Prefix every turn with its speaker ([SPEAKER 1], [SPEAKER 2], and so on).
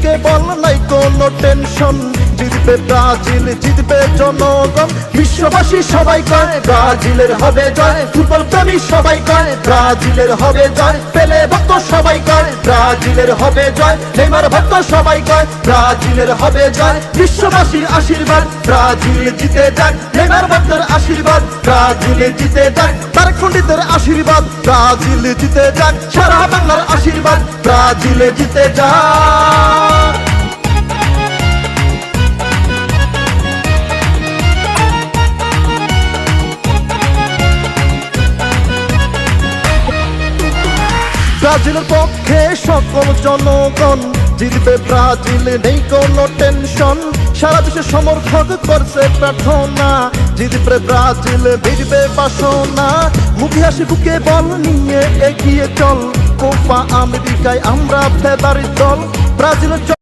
[SPEAKER 1] বুকে বল নাই কোনো টেনশন, জিতবে ব্রাজিল, জিতবে জনগণ। বিশ্ববাসী সবাই কয় ব্রাজিলের হবে জয়, ফুটবল প্রেমী সবাই কয় ব্রাজিলের হবে জয়, পেলে ভক্ত সবাই কয় ব্রাজিলের হবে জয়, নেইমার ভক্ত সবাই কয় ব্রাজিলের হবে জয়। বিশ্ববাসীর আশীর্বাদ ব্রাজিল জিতে যাক, নেইমার ভক্তের আশীর্বাদ ব্রাজিল জিতে যাক, তারেক পণ্ডিতের আশীর্বাদ ব্রাজিল জিতে যাক, সারা বাংলার আশীর্বাদ ব্রাজিল জিতে যাক। ব্রাজিলের পক্ষে সকল জনগণ, জিতবে ব্রাজিল, নেই কোনো টেনশন। সারা বিশ্বে সমর্থক করছে প্রার্থনা, জিতবে ব্রাজিল, ভিড়বে বাসনা। মুখে হাসি বুকে বল নিয়ে এগিয়ে চল, কোপা আমেরিকায় আমরা ফেভারিট দল। ব্রাজিলের